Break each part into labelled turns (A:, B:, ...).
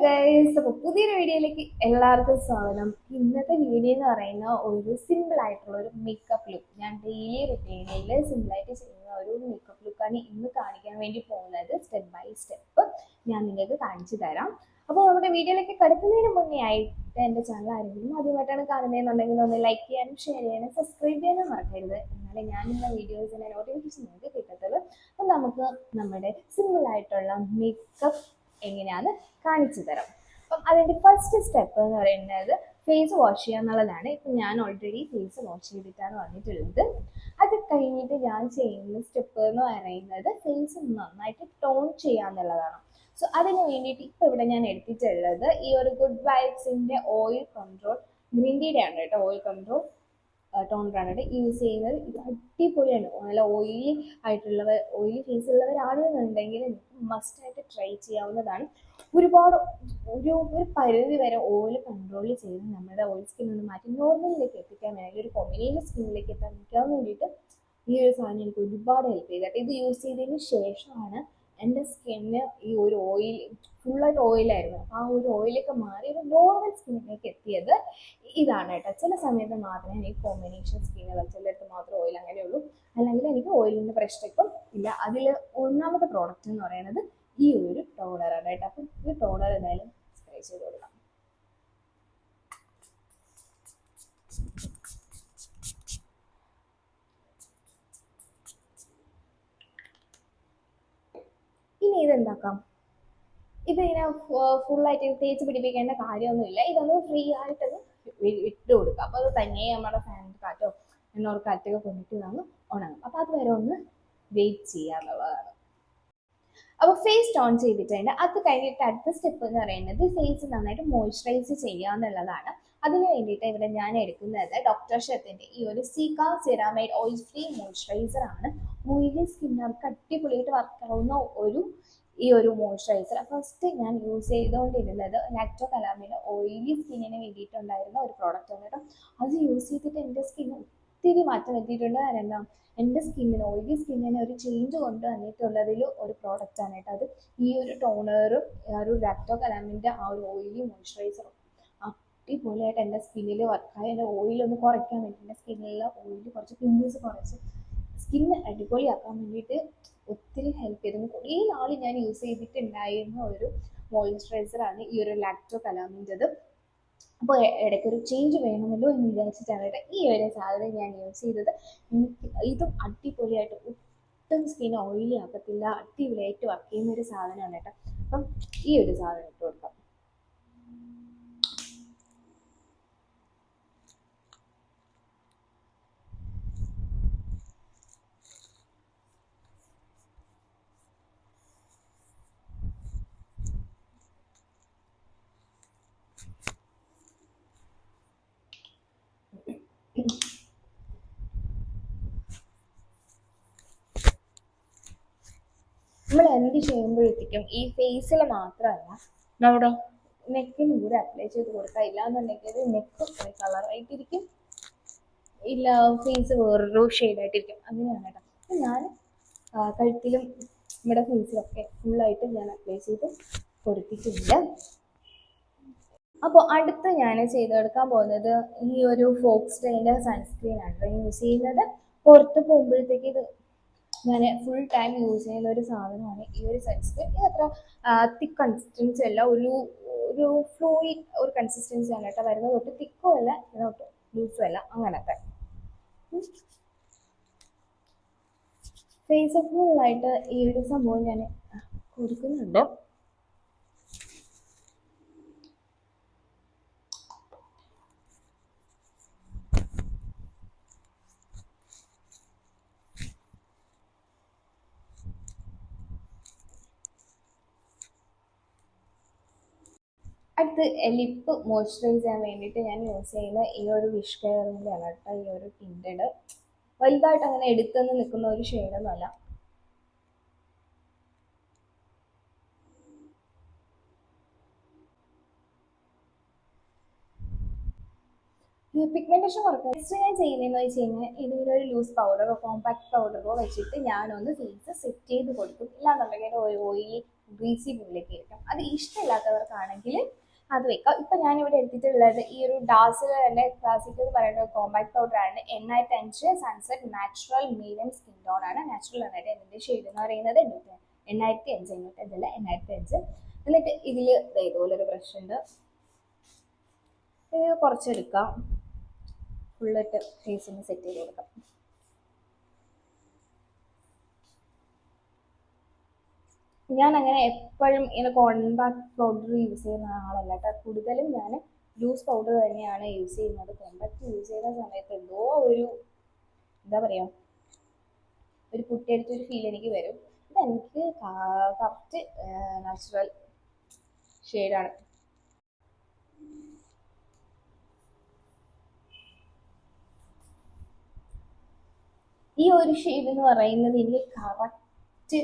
A: Guys, അപ്പോൾ പുതിയൊരു വീഡിയോയിലേക്ക് എല്ലാവർക്കും സ്വാഗതം. ഇന്നത്തെ വീഡിയോ എന്ന് പറയുന്ന ഒരു സിമ്പിൾ ആയിട്ടുള്ള ഒരു മേക്കപ്പ് ലുക്ക്. ഞാൻ ഡെയിലി റുട്ടീനിൽ സിമ്പിളായിട്ട് ചെയ്യുന്ന ഒരു മേക്കപ്പ് ലുക്കാണ് ഇന്ന് കാണിക്കാൻ വേണ്ടി പോകുന്നത്. സ്റ്റെപ്പ് ബൈ സ്റ്റെപ്പ് ഞാൻ നിങ്ങൾക്ക് കാണിച്ചു തരാം. അപ്പോൾ നമ്മുടെ വീഡിയോയിലേക്ക് കടക്കുന്നതിന് മുന്നേ ആയിട്ട് എൻ്റെ ചാനൽ ആരെങ്കിലും ആദ്യമായിട്ടാണ് കാണുന്നതെന്നുണ്ടെങ്കിൽ ഒന്ന് ലൈക്ക് ചെയ്യാനും ഷെയർ ചെയ്യാനും സബ്സ്ക്രൈബ് ചെയ്യാനും മറക്കരുത്. എന്നാലേ ഞാനുള്ള വീഡിയോസിൻ്റെ നോട്ടിഫിക്കേഷൻ നിങ്ങൾക്ക് കിട്ടത്തുള്ളൂ. അപ്പം നമുക്ക് നമ്മുടെ സിമ്പിൾ ആയിട്ടുള്ള മേക്കപ്പ് എങ്ങനെയാണെന്ന് കാണിച്ചു തരാം. അപ്പം അതിൻ്റെ ഫസ്റ്റ് സ്റ്റെപ്പ് എന്ന് പറയുന്നത് ഫേസ് വാഷ് ചെയ്യുക എന്നുള്ളതാണ്. ഇപ്പം ഞാൻ ഓൾറെഡി ഫേസ് വാഷ് ചെയ്തിട്ടാണ് വന്നിട്ടുള്ളത്. അത് കഴിഞ്ഞിട്ട് ഞാൻ ചെയ്യുന്ന സ്റ്റെപ്പ് എന്ന് പറയുന്നത് ഫേസ് നന്നായിട്ട് ടോൺ ചെയ്യുക എന്നുള്ളതാണ്. സോ അതിന് വേണ്ടിയിട്ട് ഇപ്പം ഇവിടെ ഞാൻ എടുത്തിട്ടുള്ളത് ഈ ഒരു ഗുഡ് വൈബ്സിൻ്റെ ഓയിൽ കൺട്രോൾ ഗ്രീൻ ടീയുടെ ആണ് കേട്ടോ. ഓയിൽ കൺട്രോൾ ടോണറാണ് യൂസ് ചെയ്യുന്നത്. ഇത് അടിപൊളിയാണ്. നല്ല ഓയിലി ആയിട്ടുള്ളവർ, ഓയിലി ഫേസ് ഉള്ളവരാണെന്നുണ്ടെങ്കിൽ മസ്റ്റായിട്ട് ട്രൈ ചെയ്യാവുന്നതാണ്. ഒരുപാട് ഒരു പരിധി വരെ ഓയിൽ കൺട്രോൾ ചെയ്ത് നമ്മുടെ ഓയിൽ സ്കിൻ ഒന്ന് മാറ്റി നോർമലിലേക്ക് എത്തിക്കാൻ വേണമെങ്കിൽ ഒരു കോമ്പിനേഷൻ സ്കിന്നിലേക്ക് എത്തിക്കാൻ വേണ്ടിയിട്ട് ഈ ഒരു സാധനം എനിക്ക് ഒരുപാട് ഹെൽപ്പ് ചെയ്തിട്ട് ഇത് യൂസ് ചെയ്തതിന് ശേഷമാണ് എൻ്റെ സ്കിന്ന് ഈ ഒരു ഓയിൽ ഫുള്ളായിട്ട് ഓയിലായിരുന്നു. ആ ഒരു ഓയിലൊക്കെ മാറി ഒരു നോർമൽ സ്കിന്നിലേക്ക് എത്തിയത് ഇതാണ് കേട്ടോ. ചില സമയത്ത് മാത്രമേ എനിക്ക് കോമ്പിനേഷൻ സ്കിന്നുകൾ, ചിലർക്ക് മാത്രം ഓയിൽ അങ്ങനെയുള്ളൂ, അല്ലെങ്കിൽ എനിക്ക് ഓയിലിൻ്റെ പ്രശ്നമൊക്കെ ഇല്ല. അതിൽ ഒന്നാമത്തെ പ്രോഡക്റ്റ് എന്ന് പറയുന്നത് ഈ ഒരു ടോണറാണ് കേട്ടോ. അപ്പം ഈ ടോണർ എന്തായാലും സ്പ്രേ ചെയ്ത് കൊടുക്കാം. ഇനി ഇതെന്താക്കാം, ഇതിങ്ങനെ ഫുള്ളായിട്ട് തേച്ച് പിടിപ്പിക്കേണ്ട കാര്യമൊന്നുമില്ല. ഇതൊന്ന് ഫ്രീ ആയിട്ടൊന്ന് ഇട്ട് കൊടുക്കുക. അപ്പോൾ അത് തന്നെ നമ്മുടെ ഫാനിൻ്റെ കാറ്റോ എന്നോട് കാറ്റൊക്കെ കൊണ്ടിട്ട് നമ്മൾ ഉണങ്ങും. അപ്പോൾ അത് വരെ ഒന്ന് വെയിറ്റ് ചെയ്യുക എന്നുള്ളതാണ്. അപ്പോൾ ഫേസ് ടോൺ ചെയ്തിട്ടുണ്ട്. അത് കഴിഞ്ഞിട്ട് അടുത്ത സ്റ്റെപ്പ് എന്ന് പറയുന്നത് ഫേസ് നന്നായിട്ട് മോയ്സ്ചറൈസ് ചെയ്യുക എന്നുള്ളതാണ്. അതിന് വേണ്ടിയിട്ട് ഇവിടെ ഞാൻ എടുക്കുന്നത് ഡോക്ടർ ഷെത്തിൻ്റെ ഈ ഒരു സീക്ക സെറാമൈഡ് ഓയിൽ ഫ്രീ മോയ്സ്ചറൈസർ ആണ്. ഓയിലി സ്കിന്നർക്ക് അടിപൊളിയായിട്ട് വർക്കാവുന്ന ഈ ഒരു മോയ്സ്ചറൈസർ ഫസ്റ്റ് ഞാൻ യൂസ് ചെയ്തുകൊണ്ടിരുന്നത് ലാക്ടോ കലാമിൻ്റെ ഓയിലി സ്കിന്നിന് വേണ്ടിയിട്ടുണ്ടായിരുന്ന ഒരു പ്രോഡക്റ്റ് ആണ് കേട്ടോ. അത് യൂസ് ചെയ്തിട്ട് എൻ്റെ സ്കിന്ന് ഒത്തിരി മാറ്റം എത്തിയിട്ടുണ്ട്. കാരണം എൻ്റെ സ്കിന്നിന്, ഓയിലി സ്കിന്നിന് ഒരു ചേഞ്ച് കൊണ്ട് വന്നിട്ടുള്ളതിൽ ഒരു പ്രോഡക്റ്റ് ആണ് കേട്ടോ. അത് ഈ ഒരു ടോണറും ഒരു ലാക്ടോ കലാമിൻ്റെ ആ ഒരു ഓയിലി മോയ്സ്ചറൈസറും അടിപൊളിയായിട്ട് എൻ്റെ സ്കിന്നിൽ വർക്കായി എൻ്റെ ഓയിലൊന്ന് കുറയ്ക്കാൻ വേണ്ടി, എൻ്റെ സ്കിന്നിലുള്ള ഓയിൽ കുറച്ച് പിമ്പിൾസ് കുറച്ച് സ്കിന്ന് അടിപൊളിയാക്കാൻ വേണ്ടിയിട്ട് ഒത്തിരി ഹെൽപ്പ് ചെയ്തിരുന്നു. കുറേ നാൾ ഞാൻ യൂസ് ചെയ്തിട്ടുണ്ടായിരുന്ന ഒരു മോയ്സ്ചറൈസറാണ് ഈ ഒരു ലാക്ടോ കലാമിൻ്റെത്. അപ്പോൾ ഇടയ്ക്കൊരു ചേഞ്ച് വേണമല്ലോ എന്ന് വിചാരിച്ചിട്ടാണ് കേട്ടോ ഈ ഒരു സാധനം ഞാൻ യൂസ് ചെയ്തത്. എനിക്ക് ഇതും അടിപൊളിയായിട്ട് ഒട്ടും സ്കിൻ ഓയിലി ആക്കത്തില്ല, അടിപൊളിയായിട്ട് വർക്ക് ചെയ്യുന്ന ഒരു സാധനമാണ് കേട്ടോ. അപ്പം ഈ ഒരു സാധനം ഇട്ട് കൊടുക്കാം. നമ്മൾ എന്ത് ചെയ്യുമ്പോഴത്തേക്കും ഈ ഫേസിൽ മാത്രമല്ല നമ്മുടെ നെക്കിന് കൂടെ അപ്ലൈ ചെയ്ത് കൊടുക്കുക. ഇല്ലാന്നുണ്ടെങ്കിൽ നെക്ക് കളറായിട്ടിരിക്കും, ഇല്ല ഫേസ് വേറൊരു ഷെയ്ഡായിട്ടിരിക്കും. അങ്ങനെയാണ് കേട്ടോ. അപ്പം ഞാൻ കഴുത്തിലും നമ്മുടെ ഫേസിലൊക്കെ ഫുള്ളായിട്ട് ഞാൻ അപ്ലൈ ചെയ്ത് കൊടുത്തിട്ടുണ്ട്. അപ്പോൾ അടുത്ത് ഞാൻ ചെയ്തെടുക്കാൻ പോകുന്നത് ഈ ഒരു ഫോക്സ്ടെയിൻ്റെ സൺസ്ക്രീനാണ് യൂസ് ചെയ്യുന്നത്. പുറത്ത് പോകുമ്പോഴത്തേക്ക് ഇത് ഞാൻ ഫുൾ ടൈം യൂസ് ചെയ്യുന്ന ഒരു സാധനമാണ് ഈ ഒരു സൺസ്ക്രീൻ. ഇത് അത്ര തിക്ക് കൺസിസ്റ്റൻസി അല്ല, ഒരു ഫ്ലൂയിഡ് ഒരു കൺസിസ്റ്റൻസി ആണ് കേട്ടോ വരുന്നത്. തൊട്ട് തിക്കും അല്ല, തൊട്ട് ലൂസും അല്ല, അങ്ങനത്തെ. ഫേസ് ഫുള്ളായിട്ട് ഈ ഒരു സംഭവം ഞാൻ കൊടുക്കുന്നുണ്ട്. അടുത്ത് ലിപ്പ് മോയ്സ്ചറൈസ് ചെയ്യാൻ വേണ്ടിയിട്ട് ഞാൻ യൂസ് ചെയ്യുന്ന ഈ ഒരു വിഷ് കെയറിൻ്റെ ആണ് കേട്ടോ. ഈ ഒരു ടിൻറ്റഡ് വലുതായിട്ട് അങ്ങനെ എടുത്തൊന്ന് നിൽക്കുന്ന ഒരു ഷെയ്ഡൊന്നും അല്ല. പിഗ്മെന്റേഷൻ കുറയ്ക്കുക. നെക്സ്റ്റ് ഞാൻ ചെയ്യുന്നതെന്ന് വെച്ച് കഴിഞ്ഞാൽ ഏതെങ്കിലും ഒരു ലൂസ് പൗഡറോ കോമ്പാക്ട് പൗഡറോ വെച്ചിട്ട് ഞാനൊന്ന് ഫേസ് സെറ്റ് ചെയ്ത് കൊടുക്കും. ഇല്ലാന്നുണ്ടെങ്കിൽ ഓയിലി ഗ്രീസി ബ്ലൂയിലേക്ക് ഇരിക്കാം. അത് ഇഷ്ടമില്ലാത്തവർക്കാണെങ്കിൽ അത് വെക്കാം. ഇപ്പൊ ഞാനിവിടെ എടുത്തിട്ടുള്ളത് ഈ ഒരു ഡാസിലറിന്റെ ക്ലാസിക് എന്ന് പറയുന്ന ഒരു കോമ്പാക്ട് പൗഡർ ആണ്. 805 sunset natural medium skin tone ആണ്. നാച്ചുറൽ ആയിട്ട് ഇതിന്റെ ഷെയ്ഡ് എന്ന് പറയുന്നത് 805, 805 അല്ല 805. എന്നിട്ട് ഇതിൽ ഇതുപോലെ ഒരു ബ്രഷ് ഉണ്ട്, ഇത് കുറച്ചെടുക്കാം, ഫുള്ളിട്ട് ഫേസ് ഒന്ന് സെറ്റ് ചെയ്ത് കൊടുക്കാം. ഞാൻ അങ്ങനെ എപ്പോഴും ഇങ്ങനെ കോമ്പാക്ട് പൗഡർ യൂസ് ചെയ്യുന്ന ആളല്ല കേട്ടോ. കൂടുതലും ഞാൻ ലൂസ് പൗഡർ തന്നെയാണ് യൂസ് ചെയ്യുന്നത്. കോമ്പാക്ട് യൂസ് ചെയ്യുന്ന സമയത്ത് എന്തോ ഒരു എന്താ പറയാ, ഒരു പുട്ടിയെടുത്തൊരു ഫീൽ എനിക്ക് വരും. ഇതെനിക്ക് കറക്റ്റ് നാച്ചുറൽ ഷെയ്ഡാണ്. ഈ ഒരു ഷെയ്ഡ് എന്ന് പറയുന്നത് എനിക്ക് കറക്റ്റ്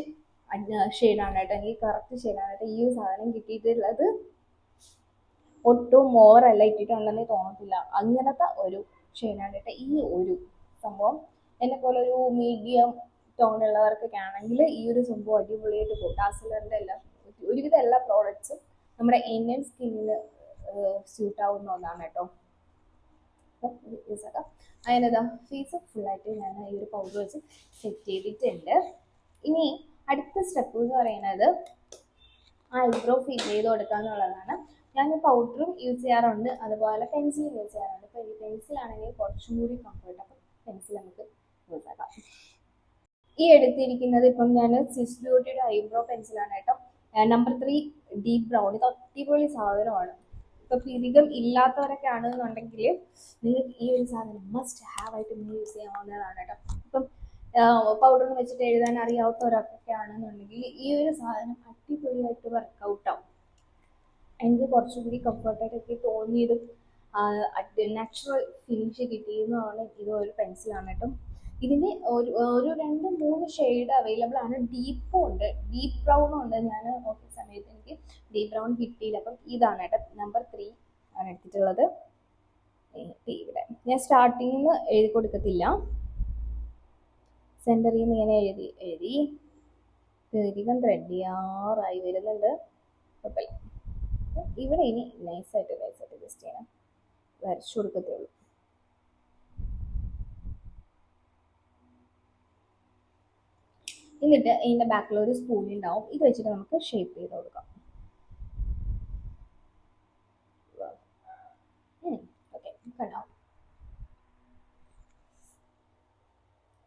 A: ഷെയ്ഡാണ് കേട്ടോ. എനിക്ക് കറക്റ്റ് ഷെയ്ഡാണ് കേട്ടോ. ഈ ഒരു സാധനം കിട്ടിയിട്ടുള്ളത് ഒട്ടും ഓവറല്ല ഇട്ടിട്ടുണ്ടെന്ന് തോന്നത്തില്ല. അങ്ങനത്തെ ഒരു ഷെയ്ഡാണ് കേട്ടോ ഈ ഒരു സംഭവം. എന്നെ പോലെ ഒരു മീഡിയം ടോൺ ഉള്ളവർക്കൊക്കെ ആണെങ്കിൽ ഈ ഒരു സംഭവം അടിപൊളിയായിട്ട് പോകും. ഡാസിലറിൻ്റെ എല്ലാം ഒരുവിധം എല്ലാ പ്രോഡക്ട്സും നമ്മുടെ ഇന്ത്യൻ സ്കിന്നിന് സ്യൂട്ട് ആവുന്ന ഒന്നാണ് കേട്ടോ. അതിനതാ ഫേസ് ഫുള്ളായിട്ട് ഞാൻ ഈ ഒരു പൗഡർ വെച്ച് സെറ്റ് ചെയ്തിട്ടുണ്ട്. ഇനി അടുത്ത സ്റ്റെപ്പ് എന്ന് പറയുന്നത് ഐബ്രോ ഫിൽ ചെയ്ത് കൊടുക്കുക എന്നുള്ളതാണ്. ഞാൻ പൗഡറും യൂസ് ചെയ്യാറുണ്ട്, അതുപോലെ പെൻസിലും യൂസ് ചെയ്യാറുണ്ട്. ഇപ്പോൾ ഈ പെൻസിലാണെങ്കിൽ കുറച്ചും കൂടി കംഫർട്ട്, അപ്പം പെൻസിൽ നമുക്ക് യൂസ് ആക്കാം. ഈ എടുത്തിരിക്കുന്നത് ഇപ്പം ഞാൻ സ്വിസ് ബ്യൂട്ടിയുടെ ഐബ്രോ പെൻസിലാണ് കേട്ടോ. Number 3 deep brown. ഇത് അടിപൊളി സാധനമാണ്. ഇപ്പൊ പിരികം ഇല്ലാത്തവരൊക്കെ ആണെന്നുണ്ടെങ്കിൽ നിങ്ങൾക്ക് ഈ ഒരു സാധനം മസ്റ്റ് ഹാവ് ആയിട്ട് യൂസ് ചെയ്യാവുന്നതാണ് കേട്ടോ. ഇപ്പം പൗഡർ വെച്ചിട്ട് എഴുതാൻ അറിയാത്തവരൊക്കെ ആണെന്നുണ്ടെങ്കിൽ ഈ ഒരു സാധനം അടിപൊളിയായിട്ട് വർക്കൗട്ട് ആവും. എനിക്ക് കുറച്ചുകൂടി കംഫർട്ടായിട്ടൊക്കെ തോന്നിയതും നാച്ചുറൽ ഫിനിഷ് കിട്ടിയതുമാണ് ഇത്. ഒരു പെൻസിലാണ് കേട്ടോ. ഇതിന് ഒരു 2-3 ഷെയ്ഡ് അവൈലബിൾ ആണ്. ഡീപ്പും ഉണ്ട്, ഡീപ്പ് ബ്രൗണും ഉണ്ട്. ഞാൻ നോക്കിയ സമയത്ത് എനിക്ക് ഡീപ്പ് ബ്രൗൺ കിട്ടിയില്ല. അപ്പം ഇതാണ് കേട്ടോ നമ്പർ 3 ആണ് എടുത്തിട്ടുള്ളത്. ഇവിടെ ഞാൻ സ്റ്റാർട്ടിങ്ങിൽ നിന്ന് എഴുതി കൊടുക്കത്തില്ല, സെൻറ്ററിൽ നിന്ന് ഇങ്ങനെ എഴുതി അധികം ത്രെഡ് ചെയ്യാറായി വരുന്നുണ്ട്. കുഴപ്പമില്ല. ഇവിടെ ഇനി നൈസായിട്ട് ജസ്റ്റ് ചെയ്യണം, വരച്ചു കൊടുക്കത്തേ ഉള്ളൂ. എന്നിട്ട് ഇതിൻ്റെ ബാക്കിൽ ഒരു സ്പൂൺ ഉണ്ടാവും. ഇത് വെച്ചിട്ട് നമുക്ക് ഷേപ്പ് ചെയ്ത് കൊടുക്കാം. ഓക്കെ, കണ്ടോ?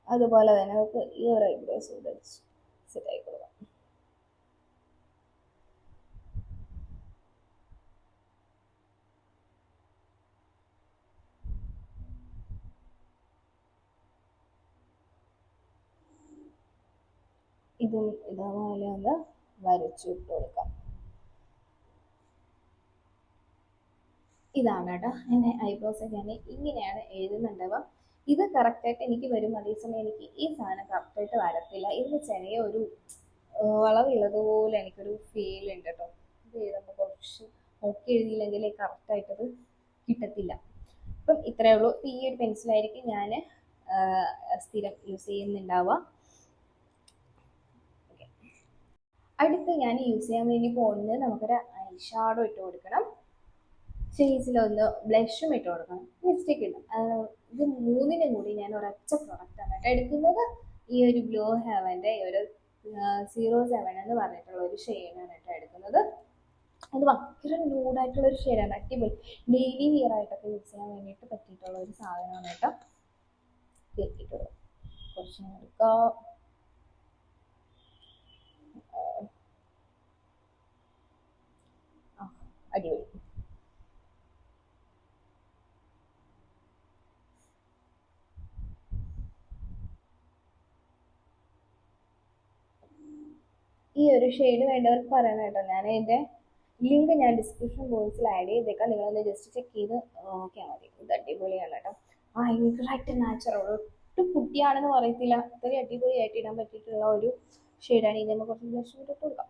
A: അതുപോലെ തന്നെ നമുക്ക് ഈ ഒരു ഐബ്രോസ് ഇവിടെ സെറ്റ് ആയി കൊടുക്കാം. ഇതും ഇതേപോലെ ഒന്ന് വരച്ചു ഇട്ട് കൊടുക്കാം. ഇതാണ് കേട്ടോ എൻ്റെ ഐബ്രോസ് ഒക്കെ ഞാൻ ഇങ്ങനെയാണ് എഴുതുന്നുണ്ടാവുക. ഇത് കറക്റ്റായിട്ട് എനിക്ക് വരും, അതേസമയം എനിക്ക് ഈ സാധനം കറക്റ്റായിട്ട് വരത്തില്ല. ഇതിന് ചെറിയ ഒരു വളവുള്ളതുപോലെ എനിക്കൊരു ഫീൽ ഉണ്ട് കേട്ടോ. ഇത് എഴുതുമ്പോൾ കുറച്ച് നോക്കി എഴുതിയില്ലെങ്കിൽ കറക്റ്റായിട്ടത് കിട്ടത്തില്ല. അപ്പം ഇത്രയേ ഉള്ളൂ. ഈ ഒരു പെൻസിലായിരിക്കും ഞാൻ സ്ഥിരം യൂസ് ചെയ്യുന്നുണ്ടാവുക. അടുത്ത് ഞാൻ യൂസ് ചെയ്യാൻ വേണ്ടി പോകുന്നത് നമുക്കൊരു ഐ ഷാഡോ ഇട്ട് കൊടുക്കണം. ഫേസിലൊന്ന് ബ്ലഷും ഇട്ട് കൊടുക്കണം, ലിപ്സ്റ്റിക് ഇടും. ഇത് മൂന്നിനും കൂടി ഞാൻ ഒരൊറ്റ പ്രൊഡക്റ്റാണ് കേട്ടോ എടുക്കുന്നത്. ഈ ഒരു ബ്ലൂ ഹെവൻ്റെ ഒരു 07 എന്ന് പറഞ്ഞിട്ടുള്ള ഒരു ഷെയ്ഡാണ് കേട്ടോ എടുക്കുന്നത്. അത് ഭയങ്കര ന്യൂഡായിട്ടുള്ള ഒരു ഷെയ്ഡാണ്, അടിപൊളി ഡെയിലി വിയർ ആയിട്ടൊക്കെ യൂസ് ചെയ്യാൻ വേണ്ടിയിട്ട് പറ്റിയിട്ടുള്ള ഒരു സാധനമാണ് കേട്ടോ. കേട്ടിട്ടുള്ളത് കുറച്ച് എടുക്കാം. അടിപൊളി. ഈ ഒരു ഷെയ്ഡ് വേണ്ടവർക്ക് പറയണം കേട്ടോ. ഞാൻ ഇതിൻ്റെ ലിങ്ക് ഞാൻ ഡിസ്ക്രിപ്ഷൻ ബോക്സിൽ ആഡ് ചെയ്തേക്കാം, നിങ്ങളൊന്ന് ജസ്റ്റ് ചെക്ക് ചെയ്ത് നോക്കിയാൽ മതി. ഇത് അടിപൊളിയാണ് കേട്ടോ. ഭയങ്കരമായിട്ട് നാച്ചുറൽ, ഒട്ടും കുട്ടിയാണെന്ന് പറയത്തില്ല, അത്രയും അടിപൊളിയായിട്ട് ഇടാൻ പറ്റിയിട്ടുള്ള ഒരു ഷെയ്ഡാണ്. ഇത് നമുക്ക് കുറച്ച് ബ്ലഷ് ഇട്ട് കൊടുക്കാം.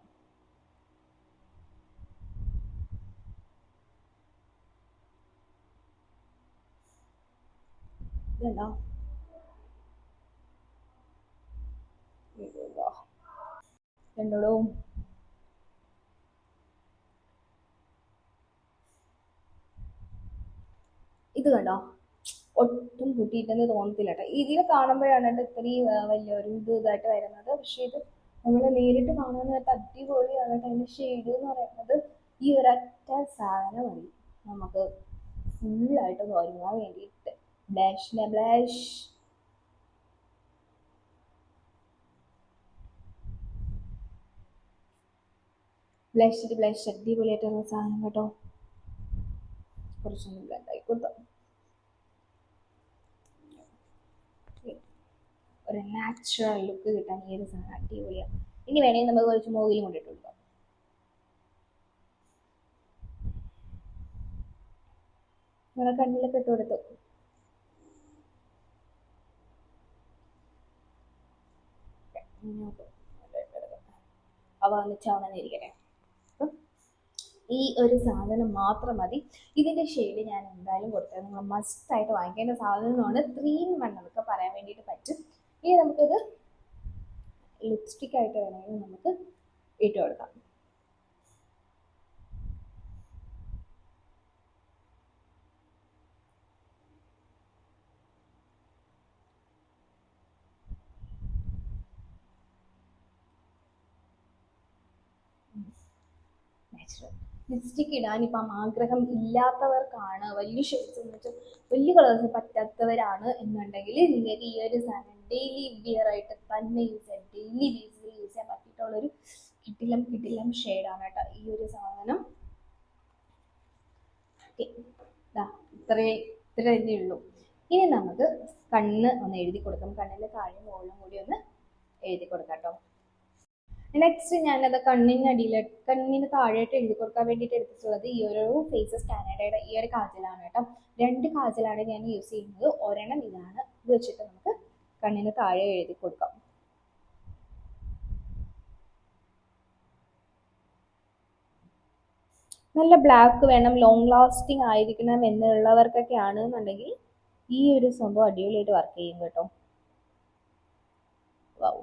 A: ഇതുണ്ടോ? കണ്ടോളൂ, ഇത് കണ്ടോ, ഒട്ടും പൊട്ടിയിട്ടെന്ന് തോന്നത്തില്ല കേട്ടോ. ഇതിൽ കാണുമ്പോഴാണ് കേട്ടോ ഇത്രയും വലിയൊരു ഇതായിട്ട് വരുന്നത്. പക്ഷെ ഇത് നമ്മൾ നേരിട്ട് കാണാൻ നേരത്തെ അടിപൊളിയാണ് കേട്ടോ. അതിന്റെ ഷെയ്ഡ് എന്ന് പറയുന്നത് ഈ ഒരൊറ്റ സാധനം മതി നമുക്ക് ഫുള്ളായിട്ട് ഒരുങ്ങാൻ വേണ്ടിയിട്ട്. ബ്ലഷ് ബ്ലഷ് അടിപൊളിയായിട്ടുള്ള സാധനം കേട്ടോ. കുറച്ചൊന്നും ബ്ലെൻഡ് ആയിക്കോട്ടോ. ഒരു നാച്ചുറൽ ലുക്ക് കിട്ടാൻ ഈ ഒരു സാധനം അടിപൊളിയാണ്. ഇനി വേണമെങ്കിൽ നമുക്ക് കുറച്ച് മൂവിലും കൊണ്ടിട്ട് കൊടുക്കാം. നമ്മളെ കണ്ണിലൊക്കെ ഇട്ട് കൊടുത്തു. അവ വന്നിരിക്കട്ടെ. ഈ ഒരു സാധനം മാത്രം മതി. ഇതിന്റെ ഷെയ്ഡ് ഞാൻ എന്തായാലും കൊടുത്തത് നിങ്ങൾ മസ്റ്റ് ആയിട്ട് വാങ്ങിക്കേണ്ട സാധനമാണ്. 3-in-1 നമുക്ക് പറയാൻ വേണ്ടിയിട്ട് പറ്റും. ഇനി നമുക്കിത് ലിപ്സ്റ്റിക് ആയിട്ട് വേണമെങ്കിൽ നമുക്ക് ഇട്ട് കൊടുക്കാം. ലിപ്സ്റ്റിക് ഇടാൻ ഇപ്പം ആഗ്രഹം ഇല്ലാത്തവർക്കാണ്, വലിയ ഷെയ്ഡ്സ് എന്ന് വെച്ചാൽ വലിയ കളേഴ്സ് പറ്റാത്തവരാണ് എന്നുണ്ടെങ്കിൽ നിങ്ങൾക്ക് ഈ ഒരു സാധനം ഡെയിലി വിയർ ആയിട്ട് തന്നെ ഡെയിലി ബേസിൽ യൂസ് ചെയ്യാൻ പറ്റിയിട്ടുള്ളൊരു കിടിലം ഷെയ്ഡാണ് കേട്ടോ ഈ ഒരു സാധനം. ഇത്ര തന്നെ ഉള്ളൂ. ഇനി നമുക്ക് കണ്ണ് ഒന്ന് എഴുതി കൊടുക്കാം. കണ്ണിൻ്റെ താഴെ മുകളിലും കൂടി ഒന്ന് എഴുതി കൊടുക്കാം കേട്ടോ. നെക്സ്റ്റ് ഞാനത് കണ്ണിന് താഴെയായിട്ട് എഴുതി കൊടുക്കാൻ വേണ്ടിയിട്ട് എടുത്തിട്ടുള്ളത് ഈ ഒരു ഫേസസ് കാനഡയുടെ ഈ ഒരു കാജലാണ് കേട്ടോ. 2 കാജലാണ് ഞാൻ യൂസ് ചെയ്യുന്നത്. ഒരെണ്ണം ഇതാണ്. ഇത് വെച്ചിട്ട് നമുക്ക് കണ്ണിന് താഴെ എഴുതി കൊടുക്കാം. നല്ല ബ്ലാക്ക് വേണം, ലോങ് ലാസ്റ്റിംഗ് ആയിരിക്കണം എന്നുള്ളവർക്കൊക്കെ ആണെന്നുണ്ടെങ്കിൽ ഈ ഒരു സംഭവം അടിപൊളിയായിട്ട് വർക്ക് ചെയ്യും കേട്ടോ. വൗ.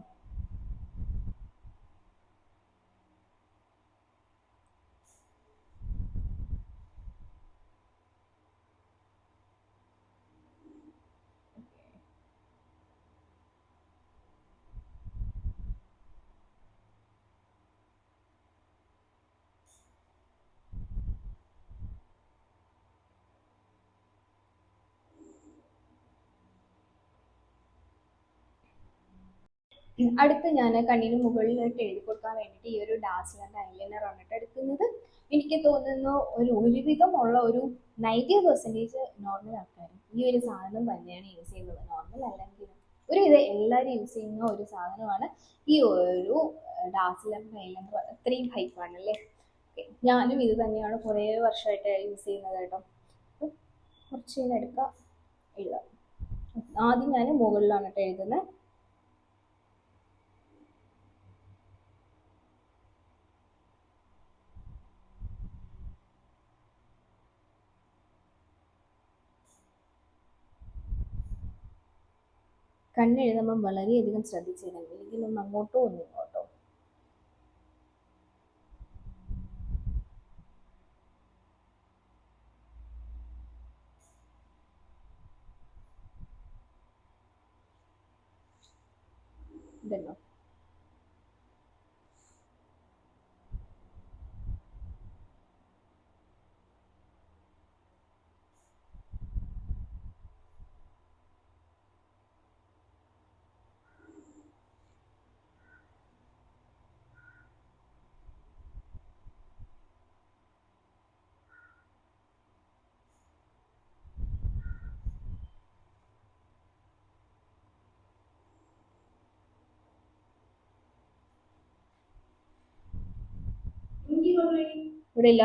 A: അടുത്ത് ഞാൻ കണ്ണിന് മുകളിലായിട്ട് എഴുതി കൊടുക്കാൻ വേണ്ടിയിട്ട് ഈ ഒരു ഡാസ്ലറിന്റെ ഐലൈനർ ആണ് എടുക്കുന്നത്. എനിക്ക് തോന്നുന്നു ഒരുവിധമുള്ള ഒരു 90% നോർമൽ ആൾക്കാരും ഈ ഒരു സാധനം തന്നെയാണ് യൂസ് ചെയ്യുന്നത്. നോർമൽ അല്ലെങ്കിലും ഒരുവിധം എല്ലാവരും യൂസ് ചെയ്യുന്ന ഒരു സാധനമാണ് ഈ ഒരു ഡാസ്ലറിന്റെ ഐലൈനർ. അത്രയും ഹൈപ്പാണ് അല്ലേ. ഞാനും ഇത് തന്നെയാണ് കുറേ വർഷമായിട്ട് യൂസ് ചെയ്യുന്നത് കേട്ടോ. കുറച്ച് എടുക്കാം, എഴുതാം. ആദ്യം ഞാൻ മുകളിലാണ് കേട്ടോ എഴുതുന്നത്. കണ്ണെഴുതുമ്പം വളരെയധികം ശ്രദ്ധിച്ചിരുന്നു, ഇല്ലെങ്കിൽ ഒന്ന് അങ്ങോട്ടോ ഒന്ന് ഇങ്ങോട്ടോ. ഇതല്ലോ. ഇവിടെ ഇല്ല.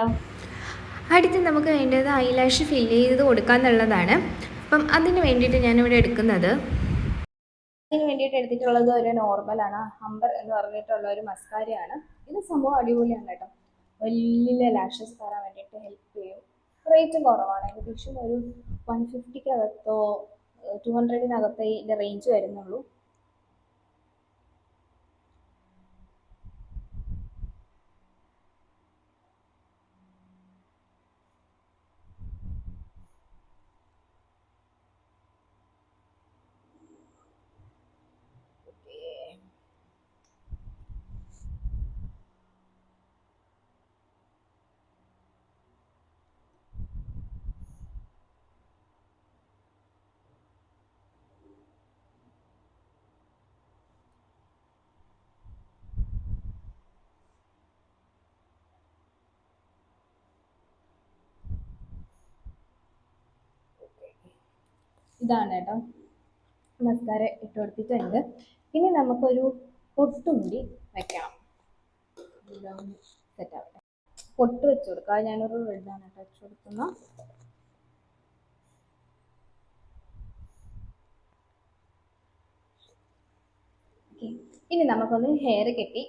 A: അടുത്ത് നമുക്ക് വേണ്ടത് ഐലാഷ് ഫില്ല് ചെയ്ത് കൊടുക്കാന്നുള്ളതാണ്. അപ്പം അതിന് വേണ്ടിയിട്ട് ഞാനിവിടെ എടുക്കുന്നത്, അതിന് വേണ്ടിയിട്ട് എടുത്തിട്ടുള്ളത് ഒരു നോർമലാണ്, ഹംബർ എന്ന് പറഞ്ഞിട്ടുള്ള ഒരു മസ്കാരയാണ്. ഇത് സംഭവം അടിപൊളിയാണ് കേട്ടോ. വലിയ ലാഷസ് തരാൻ വേണ്ടിയിട്ട് ഹെൽപ്പ് ചെയ്യും. റേറ്റും കുറവാണ്, ഏകദേശം ഒരു 150-ക്കകത്തോ 200-നകത്തേ ഇതിൻ്റെ റേഞ്ച് വരുന്നുള്ളൂ. ഇതാണ് കേട്ടോ മസ്കാര ഇട്ട് കൊടുത്തിട്ടുണ്ട്. പിന്നെ നമുക്കൊരു പൊട്ടും കൂടി വെക്കണം. സെറ്റ് ആവട്ടെ. പൊട്ട് വെച്ച് കൊടുക്കുക. ഞാനൊരു റെഡാണ് കേട്ടോ വെച്ച് കൊടുക്കുന്ന. ഇനി നമുക്കൊന്ന് ഹെയർ കെട്ടി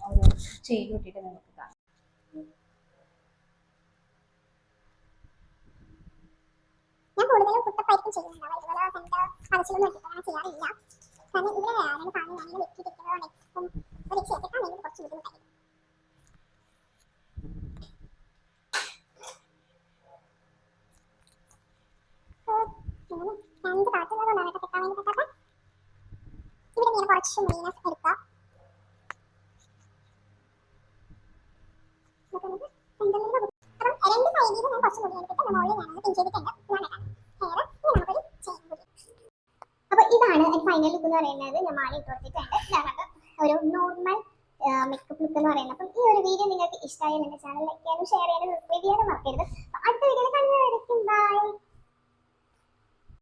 A: ഒരു ചെയിൻ ഇട്ടിട്ട് നമുക്ക് കാണാം.
B: ഞാൻ കൂടുതലും കുട്ടപ്പായിരിക്കും ചെയ്യുന്നുണ്ടാവും. ഇതുപോലെ പറിച്ചിലൊന്നും എടുത്തിട്ട് ചെയ്യാറില്ല. കാരണം ഇവിടെ രണ്ട് സാധനം ഞാനിങ്ങനെ വെട്ടിയിരിക്കുന്നതുകൊണ്ട് ഇപ്പം ഒരു ചേർത്തിട്ടാണെങ്കിൽ കുറച്ച് ബുദ്ധിമുട്ടായിരിക്കും. രണ്ട് പാട്ടുള്ളതുകൊണ്ടാണ് കേട്ടോ കിട്ടാൻ വേണ്ടി പറ്റാത്ത. ഇവിടെ ഇങ്ങനെ കുറച്ച് മീനസ് എടുക്കുക. അപ്പം രണ്ട് സൈഡിൽ ഞാൻ കുറച്ച് മുടി എടുത്തിട്ട് മുകളിൽ ഞാനൊന്ന് പിൻ ചെയ്തിട്ടുണ്ട്. അപ്പൊ ഇതാണ് ഫൈനൽ ലുക്ക് എന്ന് പറയുന്നത്. ഞാൻ മാല ഇട്ട് കൊടുത്തിട്ടുണ്ട്. ഇതാണ് ഒരു നോർമൽ മേക്കപ്പ് ലുക്ക് എന്ന് പറയുന്നത്. അപ്പം ഈ ഒരു വീഡിയോ നിങ്ങൾക്ക് ഇഷ്ടമായി എന്റെ ചാനൽ ലൈക്ക് ചെയ്യാനും ഷെയർ ചെയ്യാനും സബ്സ്ക്രൈബ് ചെയ്യാനും മറക്കരുത്. അടുത്ത വീഡിയോയിൽ കാണുന്നതായിരിക്കും. ബൈ.